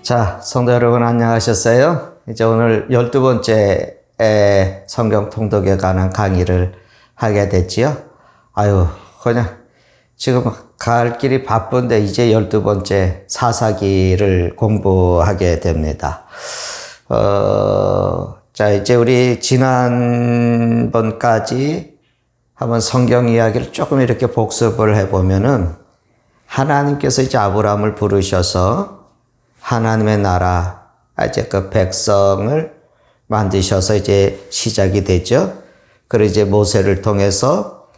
자, 성도 여러분 안녕하셨어요? 이제 오늘 12번째 성경 통독에 관한 강의를 하게 됐지요. 그냥 지금 갈 길이 바쁜데 이제 12번째 사사기를 공부하게 됩니다. 자, 이제 우리 지난번까지 한번 성경 이야기를 조금 이렇게 복습을 해보면은 하나님께서 이제 아브라함을 부르셔서 하나님의 나라, 이제 그 백성을 만드셔서 이제 시작이 되죠. 그리고 이제 모세를 통해서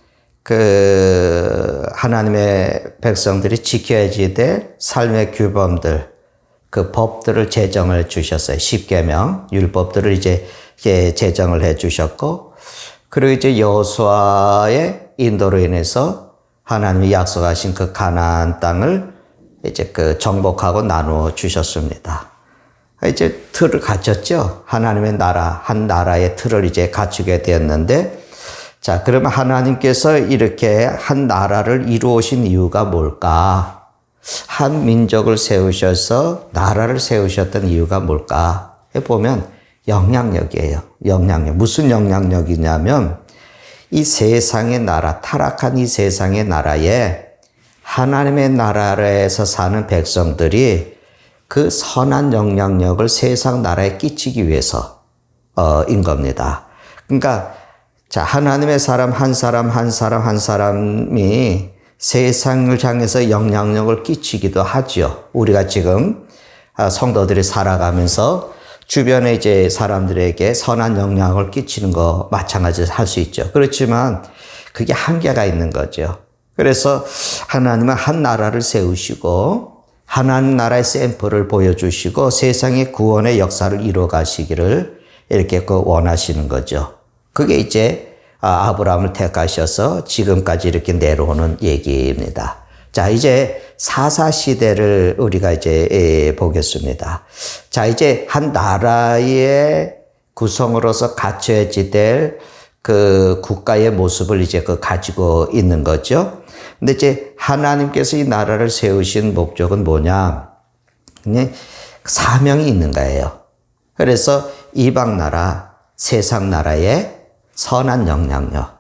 그 하나님의 백성들이 지켜야지 될 삶의 규범들, 그 법들을 제정을 주셨어요. 십계명, 율법들을 이제 제정을 해 주셨고, 그리고 이제 여호수아의 인도로 인해서 하나님이 약속하신 그 가나안 땅을 이제 그 정복하고 나누어 주셨습니다. 이제 틀을 갖췄죠. 하나님의 나라, 한 나라의 틀을 이제 갖추게 되었는데, 자, 그러면 하나님께서 이렇게 한 나라를 이루어오신 이유가 뭘까? 한 민족을 세우셔서 나라를 세우셨던 이유가 뭘까? 해보면 영향력이에요. 영향력. 무슨 영향력이냐면 이 세상의 나라, 타락한 이 세상의 나라에 하나님의 나라에서 사는 백성들이 그 선한 영향력을 세상 나라에 끼치기 위해서 인 겁니다. 그러니까 자, 하나님의 사람 한 사람이 세상을 향해서 영향력을 끼치기도 하죠. 우리가 지금 성도들이 살아가면서 주변에 이제 사람들에게 선한 영향을 끼치는 거 마찬가지로 할 수 있죠. 그렇지만 그게 한계가 있는 거죠. 그래서 하나님은 한 나라를 세우시고 하나님 나라의 샘플을 보여주시고 세상의 구원의 역사를 이루어 가시기를 이렇게 원하시는 거죠. 그게 이제 아브라함을 택하셔서 지금까지 이렇게 내려오는 얘기입니다. 자, 이제 사사시대를 우리가 이제 보겠습니다. 자, 이제 한 나라의 구성으로서 갖춰야지 될 그 국가의 모습을 이제 가지고 있는 거죠. 근데 이제 하나님께서 이 나라를 세우신 목적은 뭐냐? 그냥 사명이 있는 거예요. 그래서 이방 나라, 세상 나라에 선한 영향력,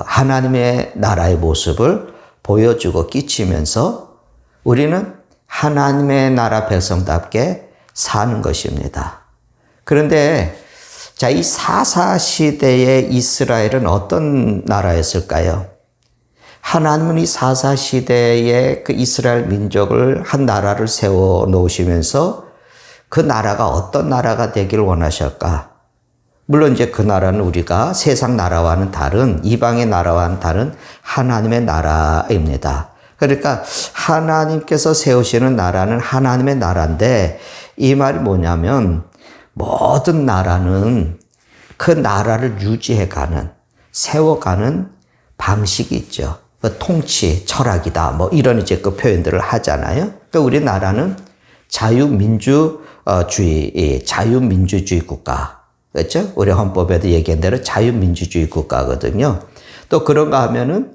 하나님의 나라의 모습을 보여주고 끼치면서 우리는 하나님의 나라 백성답게 사는 것입니다. 그런데 자, 이 사사시대의 이스라엘은 어떤 나라였을까요? 하나님은 이 사사시대의 그 이스라엘 민족을 한 나라를 세워 놓으시면서 그 나라가 어떤 나라가 되기를 원하실까? 물론 이제 그 나라는 우리가 세상 나라와는 다른, 이방의 나라와는 다른 하나님의 나라입니다. 그러니까 하나님께서 세우시는 나라는 하나님의 나라인데 이 말이 뭐냐면 모든 나라는 그 나라를 유지해가는, 세워가는 방식이 있죠. 그 통치, 철학이다. 뭐 이런 이제 그 표현들을 하잖아요. 그러니까 우리나라는 자유민주주의 국가. 그렇죠? 우리 헌법에도 얘기한 대로 자유민주주의 국가거든요. 또 그런가 하면은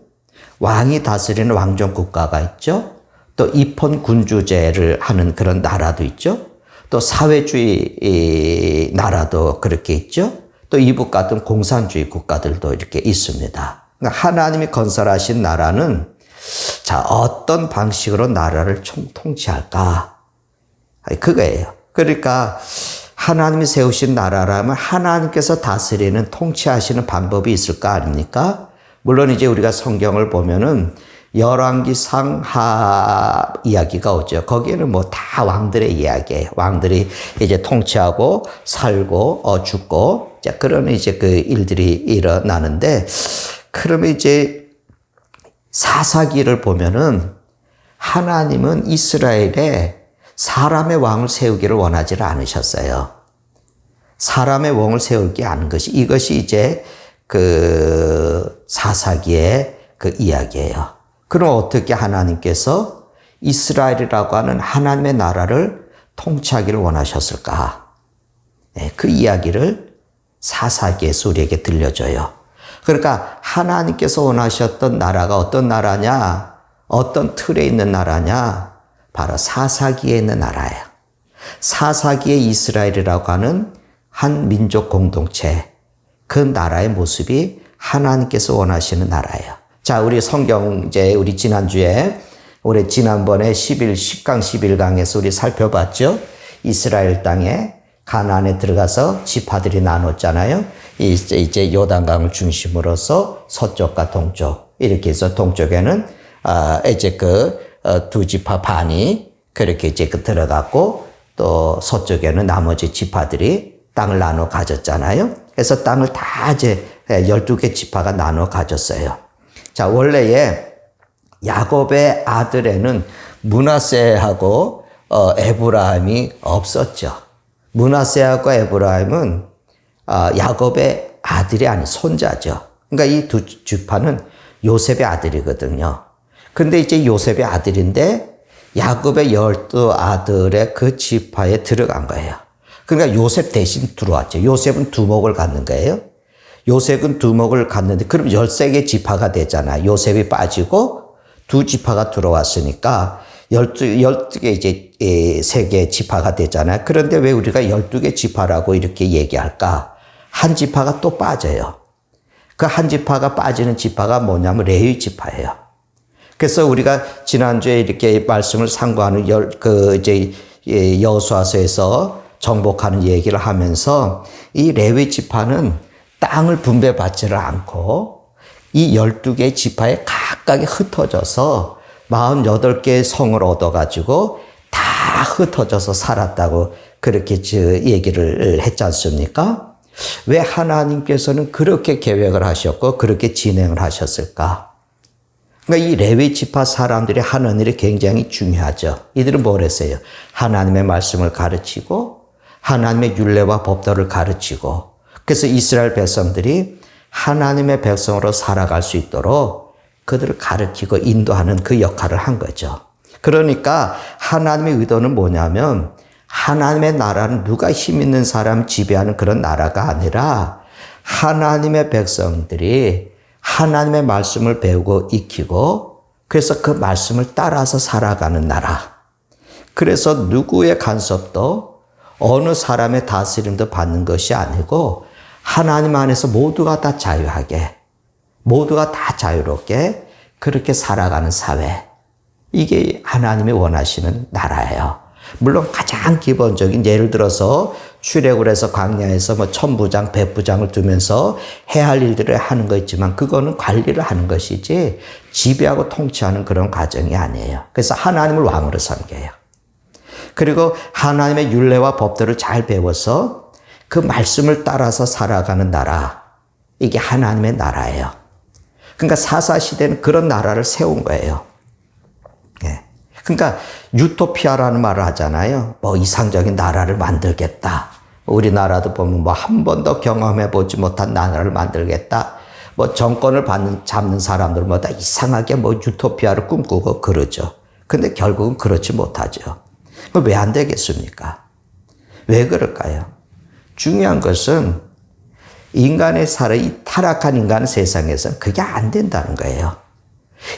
왕이 다스리는 왕정 국가가 있죠. 또 입헌군주제를 하는 그런 나라도 있죠. 또 사회주의 나라도 그렇게 있죠. 또 이북 같은 공산주의 국가들도 이렇게 있습니다. 그러니까 하나님이 건설하신 나라는 자, 어떤 방식으로 나라를 통치할까? 그거예요. 그러니까 하나님이 세우신 나라라면 하나님께서 다스리는, 통치하시는 방법이 있을 거 아닙니까? 물론 이제 우리가 성경을 보면은 열왕기상 하 이야기가 오죠. 거기에는 뭐 다 왕들의 이야기예요. 왕들이 이제 통치하고 살고 죽고 자, 그런 이제 그 일들이 일어나는데 그러면 이제 사사기를 보면은 하나님은 이스라엘에 사람의 왕을 세우기를 원하지를 않으셨어요. 사람의 왕을 세우기 않은 것이 이것이 이제 그 사사기의 그 이야기예요. 그럼 어떻게 하나님께서 이스라엘이라고 하는 하나님의 나라를 통치하기를 원하셨을까? 네, 그 이야기를 사사기에서 우리에게 들려줘요. 그러니까 하나님께서 원하셨던 나라가 어떤 나라냐? 어떤 틀에 있는 나라냐? 바로 사사기에 있는 나라예요. 사사기의 이스라엘이라고 하는 한 민족 공동체, 그 나라의 모습이 하나님께서 원하시는 나라예요. 자, 우리 성경 우리 지난주에 지난번에 10강 11강에서 우리 살펴봤죠. 이스라엘 땅에 가나안에 들어가서 지파들이 나눴잖아요. 이제 요단강을 중심으로서 서쪽과 동쪽 이렇게 해서 동쪽에는 이제 두 지파 반이 그렇게 이제 들어갔고 또 서쪽에는 나머지 지파들이 땅을 나눠 가졌잖아요. 그래서 땅을 다 이제 12개 지파가 나눠 가졌어요. 자, 원래에 야곱의 아들에는 므낫세하고 에브라임이 없었죠. 므낫세하고 에브라임은 야곱의 아들이 아닌 손자죠. 그러니까 이 두 지파는 요셉의 아들이거든요. 근데 이제 요셉의 아들인데 야곱의 12아들의 그 지파에 들어간 거예요. 그러니까 요셉 대신 들어왔죠. 요셉은 두목을 갖는 거예요. 요셉은 두목을 갖는데 그럼 13개 지파가 되잖아요. 요셉이 빠지고 두 지파가 들어왔으니까 12개 이제 3개 지파가 되잖아요. 그런데 왜 우리가 12개 지파라고 이렇게 얘기할까? 한 지파가 또 빠져요. 그 한 지파가 빠지는 지파가 뭐냐면 레위 지파예요. 그래서 우리가 지난주에 이렇게 말씀을 상고하는 여호수아서에서 정복하는 얘기를 하면서 이 레위 지파는 땅을 분배받지를 않고 이 12개 지파에 각각이 흩어져서 48개의 성을 얻어가지고 다 흩어져서 살았다고 그렇게 얘기를 했지 않습니까? 왜 하나님께서는 그렇게 계획을 하셨고 그렇게 진행을 하셨을까? 그러니까 이 레위 지파 사람들이 하는 일이 굉장히 중요하죠. 이들은 뭘 했어요? 하나님의 말씀을 가르치고 하나님의 율례와 법도를 가르치고 그래서 이스라엘 백성들이 하나님의 백성으로 살아갈 수 있도록 그들을 가르치고 인도하는 그 역할을 한 거죠. 그러니까 하나님의 의도는 뭐냐면 하나님의 나라는 누가 힘 있는 사람 지배하는 그런 나라가 아니라 하나님의 백성들이 하나님의 말씀을 배우고 익히고 그래서 그 말씀을 따라서 살아가는 나라. 그래서 누구의 간섭도 어느 사람의 다스림도 받는 것이 아니고 하나님 안에서 모두가 다 자유하게 모두가 다 자유롭게 그렇게 살아가는 사회. 이게 하나님이 원하시는 나라예요. 물론 가장 기본적인 예를 들어서 출애굽을 해서 광야에서 뭐 1000부장, 100부장을 두면서 해야 할 일들을 하는 거 있지만 그거는 관리를 하는 것이지 지배하고 통치하는 그런 과정이 아니에요. 그래서 하나님을 왕으로 섬겨요. 그리고 하나님의 율례와 법도를 잘 배워서 그 말씀을 따라서 살아가는 나라. 이게 하나님의 나라예요. 그러니까 사사시대는 그런 나라를 세운 거예요. 예. 그러니까 유토피아라는 말을 하잖아요. 뭐 이상적인 나라를 만들겠다. 우리나라도 보면 뭐 한 번도 경험해 보지 못한 나라를 만들겠다. 뭐 정권을 잡는 사람들마다 이상하게 뭐 유토피아를 꿈꾸고 그러죠. 근데 결국은 그렇지 못하죠. 왜 안 되겠습니까? 왜 그럴까요? 중요한 것은 인간의 이 타락한 인간은 세상에서 그게 안 된다는 거예요.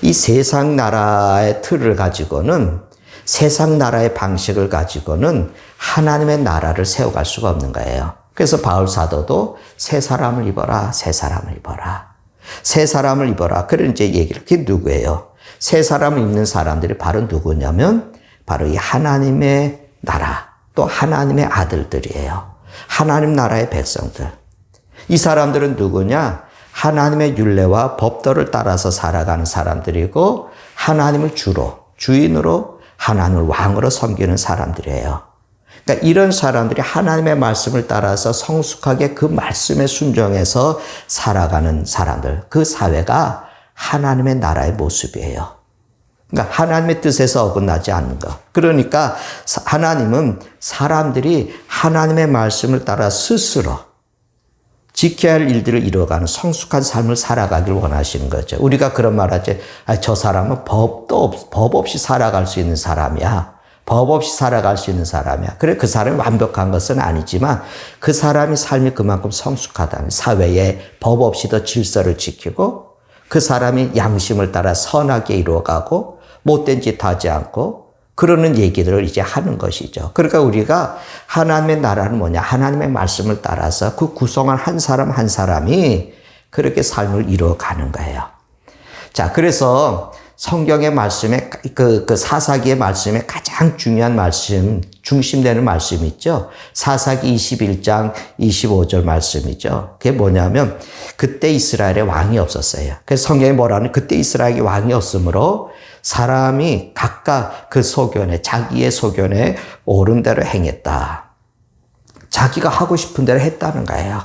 이 세상 나라의 틀을 가지고는 세상 나라의 방식을 가지고는 하나님의 나라를 세워갈 수가 없는 거예요. 그래서 바울 사도도 새 사람을 입어라, 새 사람을 입어라. 새 사람을 입어라. 그런 이제 얘기를, 그게 누구예요? 새 사람을 입는 사람들이 바로 누구냐면 바로 이 하나님의 나라, 또 하나님의 아들들이에요. 하나님 나라의 백성들. 이 사람들은 누구냐? 하나님의 율례와 법도를 따라서 살아가는 사람들이고 하나님을 주인으로 하나님을 왕으로 섬기는 사람들이에요. 그러니까 이런 사람들이 하나님의 말씀을 따라서 성숙하게 그 말씀에 순종해서 살아가는 사람들, 그 사회가 하나님의 나라의 모습이에요. 그러니까 하나님의 뜻에서 어긋나지 않는 것. 그러니까 하나님은 사람들이 하나님의 말씀을 따라 스스로 지켜야 할 일들을 이루어가는 성숙한 삶을 살아가길 원하시는 거죠. 우리가 그런 말 하지. 저 사람은 법 없이 살아갈 수 있는 사람이야. 법 없이 살아갈 수 있는 사람이야. 그래, 그 사람이 완벽한 것은 아니지만 그 사람의 삶이 그만큼 성숙하다는, 사회에 법 없이도 질서를 지키고 그 사람이 양심을 따라 선하게 이루어가고 못된 짓 하지 않고 그러는 얘기들을 이제 하는 것이죠. 그러니까 우리가 하나님의 나라는 뭐냐? 하나님의 말씀을 따라서 그 구성한 한 사람 한 사람이 그렇게 삶을 이루어가는 거예요. 자, 그래서 성경의 말씀에, 사사기의 말씀에 가장 중요한 말씀, 중심되는 말씀이 있죠. 사사기 21장 25절 말씀이죠. 그게 뭐냐면, 그때 이스라엘에 왕이 없었어요. 그래서 성경이 뭐라는, 그때 이스라엘에 왕이 없으므로 사람이 각각 그 소견에, 자기의 소견에 옳은 대로 행했다. 자기가 하고 싶은 대로 했다는 거예요.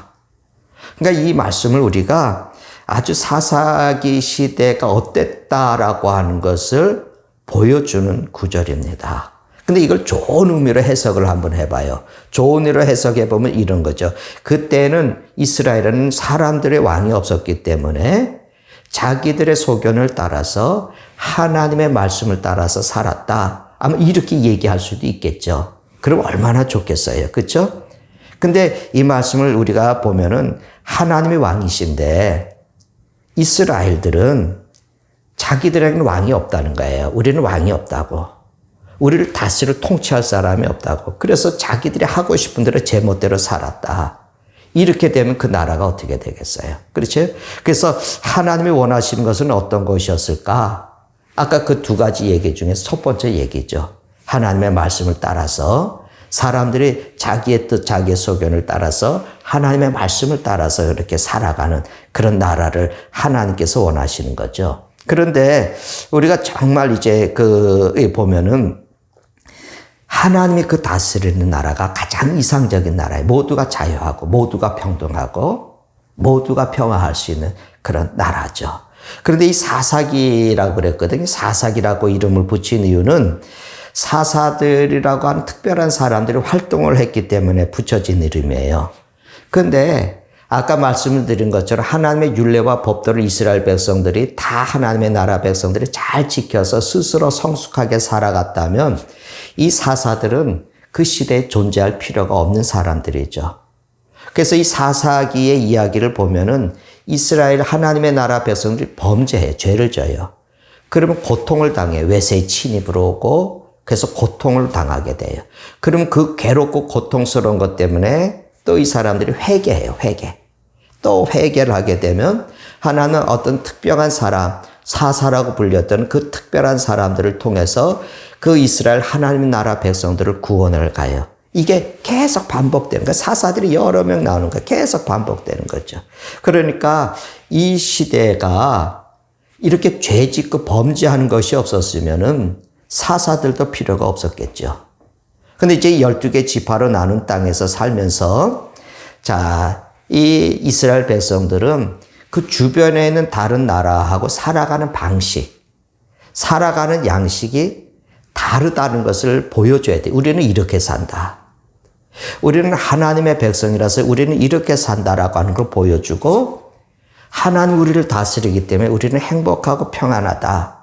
그러니까 이 말씀을 우리가 아주 사사기 시대가 어땠다라고 하는 것을 보여주는 구절입니다. 근데 이걸 좋은 의미로 해석을 한번 해봐요. 좋은 의미로 해석해보면 이런 거죠. 그때는 이스라엘은 사람들의 왕이 없었기 때문에 자기들의 소견을 따라서 하나님의 말씀을 따라서 살았다. 아마 이렇게 얘기할 수도 있겠죠. 그럼 얼마나 좋겠어요. 그렇죠? 근데 이 말씀을 우리가 보면은 하나님의 왕이신데 이스라엘들은 자기들에게는 왕이 없다는 거예요. 우리는 왕이 없다고. 우리를 다스릴 통치할 사람이 없다고. 그래서 자기들이 하고 싶은 대로 제멋대로 살았다. 이렇게 되면 그 나라가 어떻게 되겠어요? 그렇죠? 그래서 하나님이 원하시는 것은 어떤 것이었을까? 아까 그 두 가지 얘기 중에서 첫 번째 얘기죠. 하나님의 말씀을 따라서 사람들이 자기의 뜻, 자기의 소견을 따라서 하나님의 말씀을 따라서 이렇게 살아가는 그런 나라를 하나님께서 원하시는 거죠. 그런데 우리가 정말 이제 보면은 하나님이 그 다스리는 나라가 가장 이상적인 나라예요. 모두가 자유하고 모두가 평등하고 모두가 평화할 수 있는 그런 나라죠. 그런데 이 사사기라고 그랬거든요. 사사기라고 이름을 붙인 이유는 사사들이라고 하는 특별한 사람들이 활동을 했기 때문에 붙여진 이름이에요. 그런데 아까 말씀을 드린 것처럼 하나님의 율례와 법도를 이스라엘 백성들이 다 하나님의 나라 백성들이 잘 지켜서 스스로 성숙하게 살아갔다면 이 사사들은 그 시대에 존재할 필요가 없는 사람들이죠. 그래서 이 사사기의 이야기를 보면은 이스라엘 하나님의 나라 백성들이 범죄해요. 죄를 져요. 그러면 고통을 당해요. 외세의 침입으로 오고 그래서 고통을 당하게 돼요. 그럼 그 괴롭고 고통스러운 것 때문에 또 이 사람들이 회개해요. 회개. 또 회개를 하게 되면 하나는 어떤 특별한 사람, 사사라고 불렸던 그 특별한 사람들을 통해서 그 이스라엘 하나님 나라 백성들을 구원을 가요. 이게 계속 반복되는 거예요. 사사들이 여러 명 나오는 거예요. 계속 반복되는 거죠. 그러니까 이 시대가 이렇게 죄 짓고 범죄하는 것이 없었으면은 사사들도 필요가 없었겠죠. 근데 이제 12개 지파로 나눈 땅에서 살면서 이 이스라엘 백성들은 그 주변에 있는 다른 나라하고 살아가는 방식, 살아가는 양식이 다르다는 것을 보여줘야 돼. 우리는 이렇게 산다. 우리는 하나님의 백성이라서 우리는 이렇게 산다라고 하는 걸 보여주고 하나님 우리를 다스리기 때문에 우리는 행복하고 평안하다.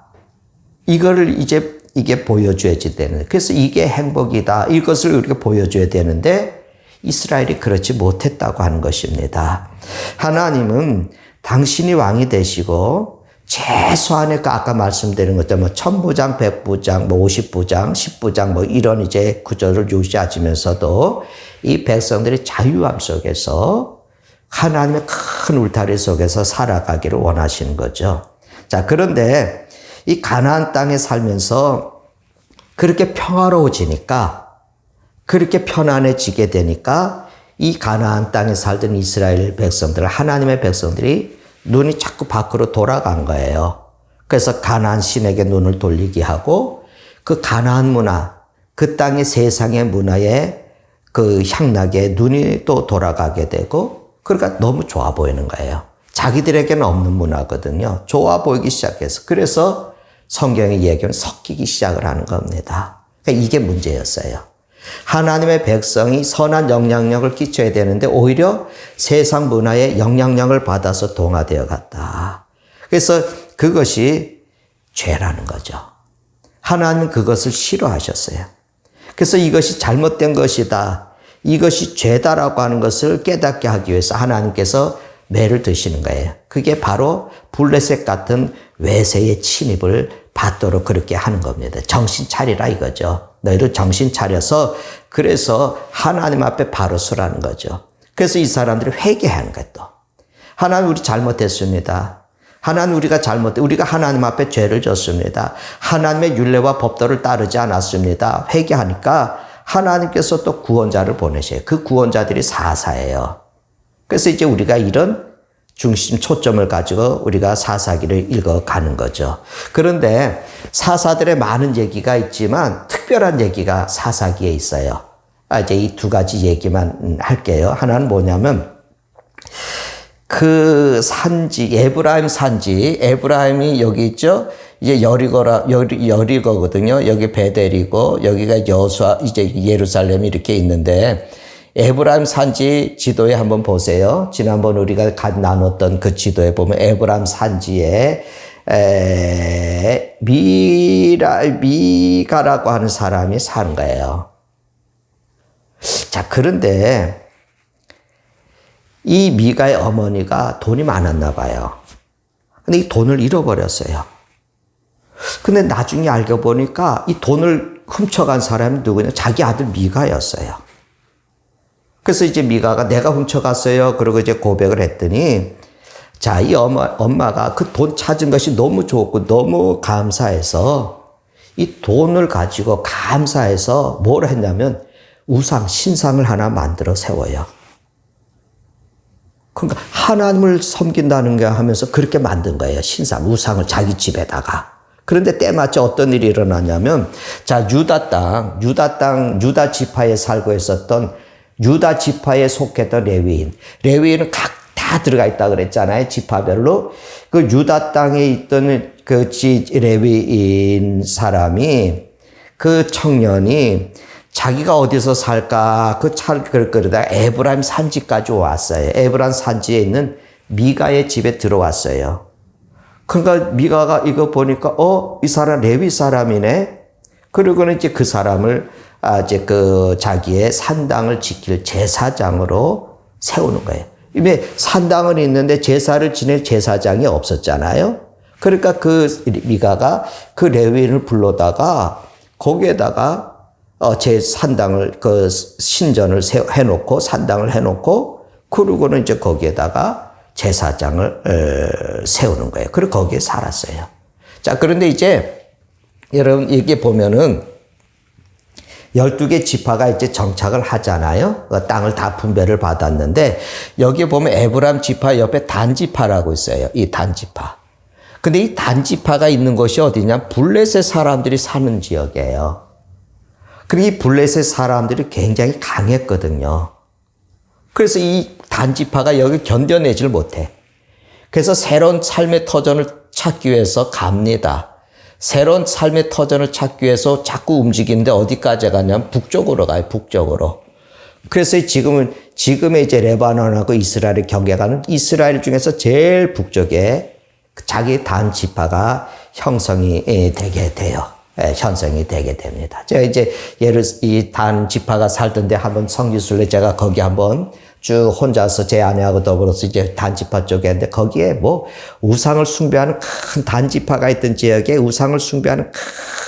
이거를 이게 보여줘야지 되는. 그래서 이게 행복이다. 이것을 우리가 보여줘야 되는데 이스라엘이 그렇지 못했다고 하는 것입니다. 하나님은 당신이 왕이 되시고 최소한의 아까 말씀드린 것처럼 1000부장, 100부장, 50부장, 10부장 이런 이제 구조를 유지하시면서도 이 백성들이 자유함 속에서 하나님의 큰 울타리 속에서 살아가기를 원하시는 거죠. 자, 그런데 이 가나안 땅에 살면서 그렇게 평화로워지니까 그렇게 편안해지게 되니까 이 가나안 땅에 살던 이스라엘 백성들, 하나님의 백성들이 눈이 자꾸 밖으로 돌아간 거예요. 그래서 가나안 신에게 눈을 돌리게 하고 그 가나안 문화, 그 땅의 세상의 문화에 그 향락에 눈이 또 돌아가게 되고 그러니까 너무 좋아 보이는 거예요. 자기들에게는 없는 문화거든요. 좋아 보이기 시작해서. 그래서 성경의 얘기는 섞이기 시작을 하는 겁니다. 그러니까 이게 문제였어요. 하나님의 백성이 선한 영향력을 끼쳐야 되는데 오히려 세상 문화에 영향력을 받아서 동화되어 갔다. 그래서 그것이 죄라는 거죠. 하나님은 그것을 싫어하셨어요. 그래서 이것이 잘못된 것이다. 이것이 죄다라고 하는 것을 깨닫게 하기 위해서 하나님께서 매를 드시는 거예요. 그게 바로 블레셋 같은 외세의 침입을 받도록 그렇게 하는 겁니다. 정신 차리라 이거죠. 너희들 정신 차려서 그래서 하나님 앞에 바로 서라는 거죠. 그래서 이 사람들이 회개하는 거예요. 또 하나님 우리 잘못했습니다. 하나님 우리가 하나님 앞에 죄를 졌습니다. 하나님의 율례와 법도를 따르지 않았습니다. 회개하니까 하나님께서 또 구원자를 보내셔요. 그 구원자들이 사사예요. 그래서 이제 우리가 이런 중심 초점을 가지고 우리가 사사기를 읽어가는 거죠. 그런데 사사들의 많은 얘기가 있지만 특별한 얘기가 사사기에 있어요. 이제 이 두 가지 얘기만 할게요. 하나는 뭐냐면 그 산지, 에브라임 산지, 에브라임이 여기 있죠? 이제 여리고거든요. 여기 베델이고, 여기가 여수아, 이제 예루살렘이 이렇게 있는데, 에브라임 산지 지도에 한번 보세요. 지난번 우리가 나눴던 그 지도에 보면 에브라임 산지에, 미가라고 하는 사람이 사는 거예요. 자, 그런데, 이 미가의 어머니가 돈이 많았나 봐요. 근데 이 돈을 잃어버렸어요. 근데 나중에 알고 보니까 이 돈을 훔쳐간 사람이 누구냐? 자기 아들 미가였어요. 그래서 이제 미가가 내가 훔쳐갔어요. 그러고 이제 고백을 했더니 자, 이 엄마가 그 돈 찾은 것이 너무 좋고 너무 감사해서 이 돈을 가지고 감사해서 뭘 했냐면 신상을 하나 만들어 세워요. 그러니까 하나님을 섬긴다는 게 하면서 그렇게 만든 거예요. 우상을 자기 집에다가. 그런데 때마침 어떤 일이 일어나냐면, 자, 유다 지파에 살고 있었던 유다 지파에 속했던 레위인은 각 다 들어가 있다 그랬잖아요. 지파별로. 그 유다 땅에 있던 그 레위인 사람이, 그 청년이 자기가 어디서 살까 그 차를 끌다가 에브라임 산지까지 왔어요. 에브라임 산지에 있는 미가의 집에 들어왔어요. 그러니까 미가가 이거 보니까 이 사람 레위 사람이네. 그리고는 이제 그 사람을 이제 그 자기의 산당을 지킬 제사장으로 세우는 거예요. 이게 산당은 있는데 제사를 지낼 제사장이 없었잖아요. 그러니까 그 미가가 그 레위인을 불러다가 거기에다가 제 산당을, 그 신전을 해놓고, 산당을 해놓고, 그러고는 이제 거기에다가 제사장을 세우는 거예요. 그리고 거기에 살았어요. 자, 그런데 이제, 여러분, 이게 보면은, 12개 지파가 이제 정착을 하잖아요. 그 땅을 다 분배를 받았는데, 여기 보면 에브람 지파 옆에 단지파라고 있어요. 이 단지파. 근데 이 단지파가 있는 곳이 어디냐? 블레셋 사람들이 사는 지역이에요. 그리고 이 블레셋 사람들이 굉장히 강했거든요. 그래서 이 단지파가 여기 견뎌내질 못해. 그래서 새로운 삶의 터전을 찾기 위해서 갑니다. 새로운 삶의 터전을 찾기 위해서 자꾸 움직이는데 어디까지 가냐면 북쪽으로 가요. 북쪽으로. 그래서 지금의 이제 레바논하고 이스라엘의 경계가는 이스라엘 중에서 제일 북쪽에 자기 단지파가 형성이 되게 돼요. 형성이 되게 됩니다. 제가 이제 이 단지파가 살던데 한번 성지순례 제가 거기 한번 쭉 혼자서 제 아내하고 더불어서 이제 단지파 쪽에 했는데 거기에 뭐 우상을 숭배하는 큰 단지파가 있던 지역에 우상을 숭배하는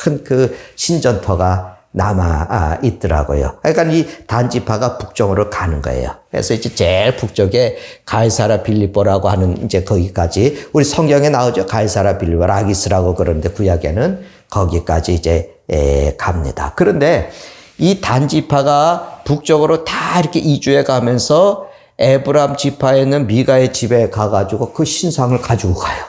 큰 그 신전터가 남아 있더라고요. 그러니까 이 단지파가 북쪽으로 가는 거예요. 그래서 이제 제일 북쪽에 가이사라 빌립보라고 하는 이제 거기까지 우리 성경에 나오죠. 가이사라 빌립보 라기스라고 그러는데 구약에는 거기까지 이제 갑니다. 그런데 이 단지파가 북쪽으로 다 이렇게 이주해 가면서 에브람 지파에 있는 미가의 집에 가가지고 그 신상을 가지고 가요.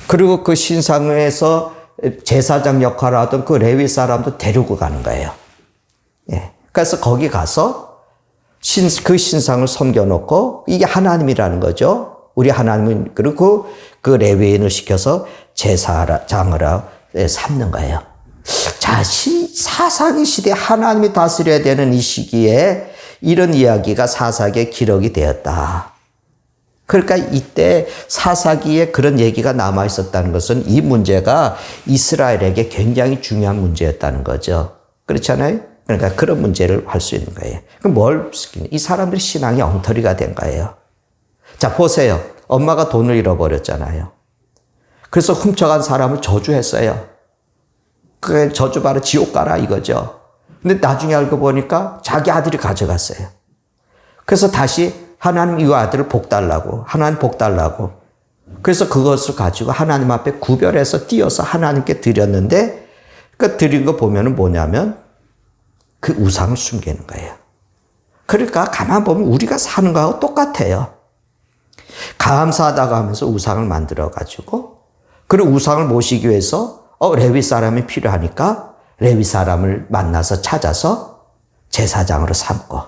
그리고 그 신상에서 제사장 역할을 하던 그 레위 사람도 데리고 가는 거예요. 예. 그래서 거기 가서 그 신상을 섬겨놓고 이게 하나님이라는 거죠. 우리 하나님은 그리고 그 레위인을 시켜서 제사장을 삼는 거예요. 자, 사사기 시대 하나님이 다스려야 되는 이 시기에 이런 이야기가 사사기에 기록이 되었다. 그러니까 이때 사사기에 그런 얘기가 남아 있었다는 것은 이 문제가 이스라엘에게 굉장히 중요한 문제였다는 거죠. 그렇잖아요? 그러니까 그런 문제를 할 수 있는 거예요. 그럼 뭘 시키냐? 이 사람들이 신앙이 엉터리가 된 거예요. 자, 보세요. 엄마가 돈을 잃어버렸잖아요. 그래서 훔쳐간 사람을 저주했어요. 그 저주 바로 지옥 가라 이거죠. 근데 나중에 알고 보니까 자기 아들이 가져갔어요. 그래서 다시 하나님 이 아들을 복 달라고, 하나님 복 달라고. 그래서 그것을 가지고 하나님 앞에 구별해서 띄어서 하나님께 드렸는데, 그 드린 거 보면은 뭐냐면 그 우상을 숨기는 거예요. 그러니까 가만 보면 우리가 사는 거하고 똑같아요. 감사하다고 하면서 우상을 만들어 가지고, 그리고 우상을 모시기 위해서 레위 사람이 필요하니까 레위 사람을 만나서 찾아서 제사장으로 삼고.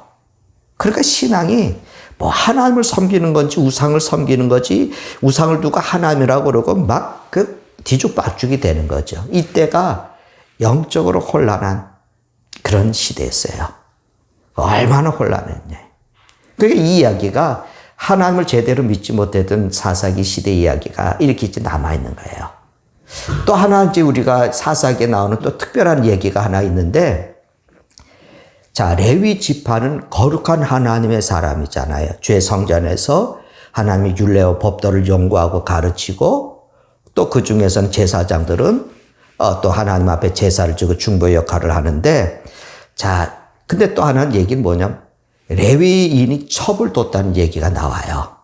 그러니까 신앙이 뭐 하나님을 섬기는 건지 우상을 섬기는 거지, 우상을 두고 하나님이라고 그러고 막 그 뒤죽박죽이 되는 거죠. 이때가 영적으로 혼란한 그런 시대였어요. 얼마나 혼란했냐. 그러니까 이 이야기가 하나님을 제대로 믿지 못했던 사사기 시대 이야기가 이렇게 남아있는 거예요. 또 하나 이제 우리가 사사기에 나오는 또 특별한 얘기가 하나 있는데, 자, 레위 지파는 거룩한 하나님의 사람이잖아요. 죄 성전에서 하나님의 율례와 법도를 연구하고 가르치고, 또 그 중에서는 제사장들은 또 하나님 앞에 제사를 지고 중보의 역할을 하는데, 자, 근데 또 하나는 얘기는 뭐냐면 레위인이 첩을 뒀다는 얘기가 나와요.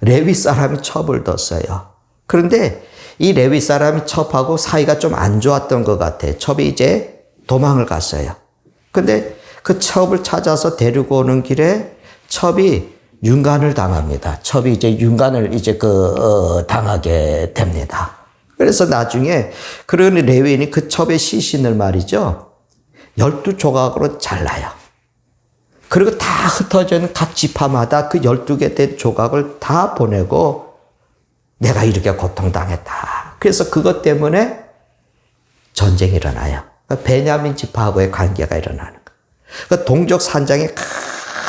레위 사람이 첩을 뒀어요. 그런데 이 레위 사람이 첩하고 사이가 좀 안 좋았던 것 같아요. 첩이 이제 도망을 갔어요. 근데 그 첩을 찾아서 데리고 오는 길에 첩이 윤간을 당합니다. 첩이 이제 윤간을 이제 당하게 됩니다. 그래서 나중에 그런 레위인이 그 첩의 시신을 말이죠, 12조각으로 잘라요. 그리고 다 흩어져 있는 각 지파마다 그 12개 된 조각을 다 보내고, 내가 이렇게 고통당했다. 그래서 그것 때문에 전쟁이 일어나요. 베냐민 지파하고의 관계가 일어나는 거예요. 동족 산장에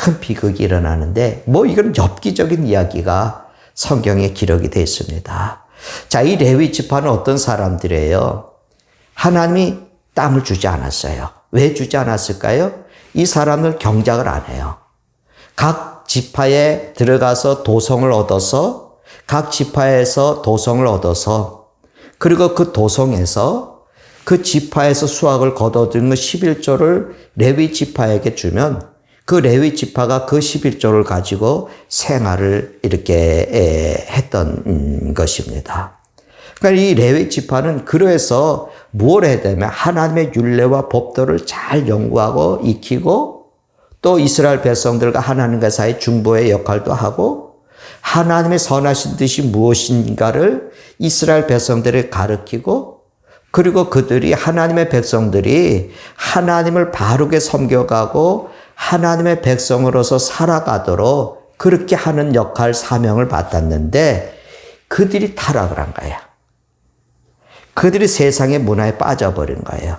큰 비극이 일어나는데, 뭐 이건 엽기적인 이야기가 성경에 기록이 되어 있습니다. 자, 이 레위 지파는 어떤 사람들이에요? 하나님이 땅을 주지 않았어요. 왜 주지 않았을까요? 이 사람들 경작을 안 해요. 각 지파에 들어가서 도성을 얻어서, 각 지파에서 도성을 얻어서, 그리고 그 도성에서 그 지파에서 수확을 거둬들인 11조를 레위 지파에게 주면 그 레위 지파가 그 11조를 가지고 생활을 이렇게 했던 것입니다. 그러니까 이 레위 지파는 그래서 뭘 해야 되냐면 하나님의 율례와 법도를 잘 연구하고 익히고, 또 이스라엘 백성들과 하나님과 사이 중보의 역할도 하고, 하나님의 선하신 뜻이 무엇인가를 이스라엘 백성들에 가르치고, 그리고 그들이 하나님의 백성들이 하나님을 바르게 섬겨가고 하나님의 백성으로서 살아가도록 그렇게 하는 역할, 사명을 받았는데, 그들이 타락을 한 거야. 그들이 세상의 문화에 빠져버린 거예요.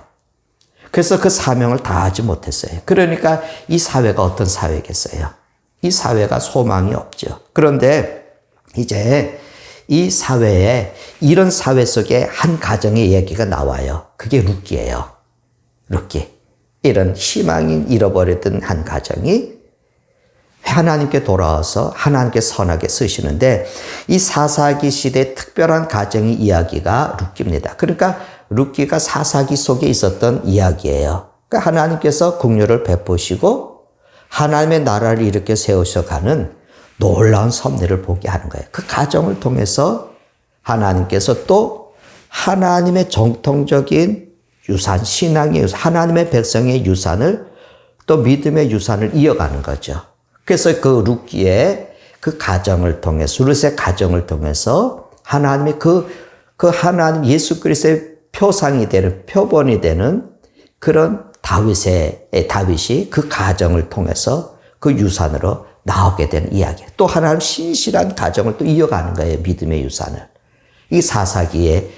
그래서 그 사명을 다하지 못했어요. 그러니까 이 사회가 어떤 사회겠어요? 이 사회가 소망이 없죠. 그런데 이제 이 사회에, 이런 사회 속에 한 가정의 얘기가 나와요. 그게 룻기예요. 룻기. 이런 희망이 잃어버렸던 한 가정이 하나님께 돌아와서 하나님께 선하게 쓰시는데, 이 사사기 시대의 특별한 가정의 이야기가 룻기입니다. 그러니까 룻기가 사사기 속에 있었던 이야기예요. 그러니까 하나님께서 긍휼을 베푸시고 하나님의 나라를 일으켜 세우셔가는 놀라운 섭리를 보게 하는 거예요. 그 가정을 통해서 하나님께서 또 하나님의 정통적인 유산, 신앙의 유산, 하나님의 백성의 유산을, 또 믿음의 유산을 이어가는 거죠. 그래서 그 룻기의 그 가정을 통해서, 룻의 가정을 통해서 하나님의 그 하나님 예수 그리스도의 표상이 되는, 표본이 되는 그런 다윗이 그 가정을 통해서 그 유산으로 나오게 되는 이야기. 또 하나님 신실한 가정을 또 이어가는 거예요. 믿음의 유산을. 이 사사기의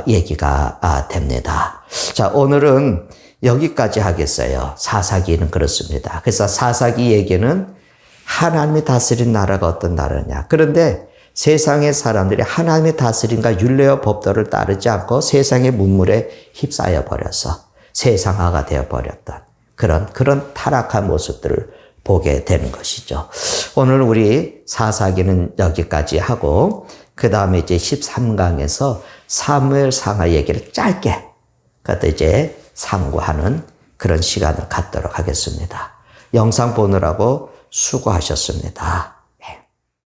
얘기가 됩니다. 자, 오늘은 여기까지 하겠어요. 사사기는 그렇습니다. 그래서 사사기 얘기는 하나님이 다스린 나라가 어떤 나라냐. 그런데 세상의 사람들이 하나님의 다스림과 율례와 법도를 따르지 않고 세상의 문물에 휩싸여 버려서 세상화가 되어 버렸던 그런 타락한 모습들을 보게 되는 것이죠. 오늘 우리 사사기는 여기까지 하고, 그 다음에 이제 13강에서 사무엘 상하 얘기를 짧게 그것도 이제 상고하는 그런 시간을 갖도록 하겠습니다. 영상 보느라고 수고하셨습니다.